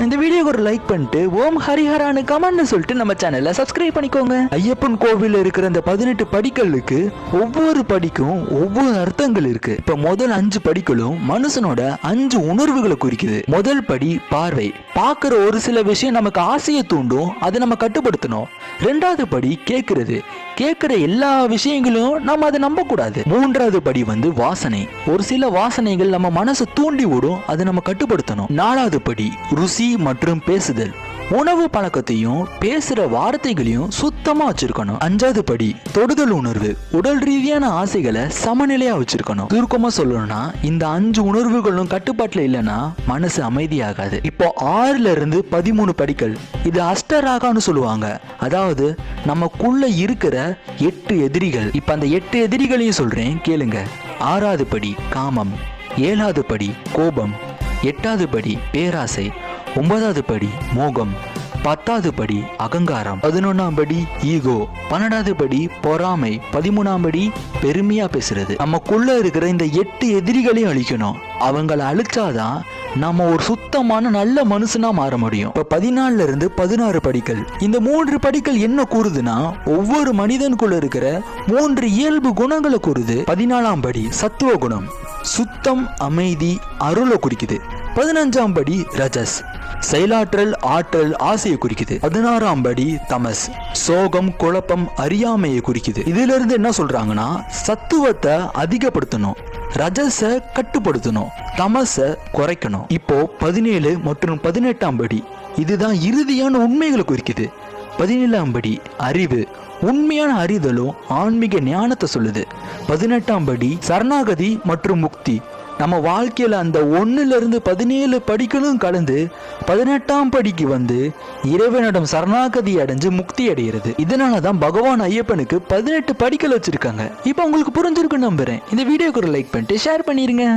இந்த வீடியோக்கு ஒரு லைக் பண்ணிட்டு ஓம் ஹரிஹரான்னு கமெண்ட் சொல்லிட்டு நம்ம சேனலை சப்ஸ்கிரைப் பண்ணிக்கோங்க. ஐயப்பன் கோவில்ல இருக்கிற இந்த 18 படிகளுக்கு ஒவ்வொரு படிக்கும் ஒவ்வொரு அர்த்தங்கள் இருக்கு. இப்ப முதல் 5 படிகளும் மனுஷனோட 5 உணர்வுகளை குறிக்குது. முதல் படி பார்வை. பார்க்கிற ஒரு சில விஷயம் நமக்கு ஆசையை தூண்டும், அதை நம்ம கட்டுப்படுத்தணும். ரெண்டாவது படி கேட்கறது. கேட்கிற எல்லா விஷயங்களும் நம்ம அதை நம்ப கூடாது. மூன்றாவது படி வாசனை. ஒரு சில வாசனைகள் நம்ம மனசை தூண்டி விடும், அதை நம்ம கட்டுப்படுத்தணும். நாலாவது படி ருசி மற்றும் பேசுதல். உணவு பழக்கத்தையும் பேசுற வார்த்தைகளையும் சுத்தமா வச்சிருக்கணும். அஞ்சாவது படி தொடுதல் உணர்வு. உடல் ரீதியான ஆசைகளை சமநிலையா வச்சிருக்கணும். சுருக்கமா சொல்லணும்னா இந்த 5 உணர்வுகளும் கட்டுப்பாட்டுல இல்லைன்னா மனசு அமைதியாகாது. இப்போ 6ல இருந்து 13 படிகள், இது அஷ்டராகான்னு சொல்லுவாங்க. அதாவது நமக்குள்ள இருக்கிற 8 எதிரிகள். இப்ப அந்த 8 எதிரிகளையும் சொல்றேன், கேளுங்க. 6வது படி காமம், 7வது படி கோபம், 8வது படி பேராசை, 9வது படி மோகம், 10வது படி அகங்காரம், 11ஆம் படி ஈகோ, 12வது படி பொறாமை, 13ஆம் படி பெருமையா பேசுறது. நமக்குள்ள இருக்கிற இந்த 8 எதிரிகளையும் அழிக்கணும். அவங்களை அழிச்சாதான் நம்ம ஒரு சுத்தமான நல்ல மனுஷனா மாற முடியும். இப்ப 14ல இருந்து 16 படிகள். இந்த 3 படிகள் என்ன கூறுதுன்னா ஒவ்வொரு மனிதனுக்குள்ள இருக்கிற 3 இயல்பு குணங்களை கூறுது. 14ஆம் படி சத்துவ குணம், சுத்தம், அமைதி, அருளை குறிக்குது. 15ஆம் படி ரஜஸ், செயலாற்றல், ஆற்றல், ஆசையை குறிக்குது. 16ஆம் படி தமஸ், சோகம், குழப்பம், அறியாமையை குறிக்குது. இதுல இருந்து என்ன சொல்றாங்கன்னா சத்துவத்தை அதிகப்படுத்தணும், ரஜஸ கட்டுப்படுத்தணும், தமச குறைக்கணும். இப்போ 17 மற்றும் 18ஆம் படி, இதுதான் இறுதியான உண்மைகளை குறிக்குது. 17ஆம் படி அறிவு, உண்மையான அறிதலும் ஆன்மீக ஞானத்தை சொல்லுது. 18ஆம் படி சரணாகதி மற்றும் முக்தி. நம்ம வாழ்க்கையில அந்த 1ல இருந்து 17 படிகளும் கலந்து 18ஆம் படிக்கு இறைவனிடம் சரணாகதி அடைஞ்சு முக்தி அடைகிறது. இதனாலதான் பகவான் ஐயப்பனுக்கு 18 படிகள் வச்சிருக்காங்க. இப்ப உங்களுக்கு புரிஞ்சிருக்குன்னு நம்புறேன். இந்த வீடியோக்கு ஒரு லைக் பண்ணிட்டு ஷேர் பண்ணிருங்க.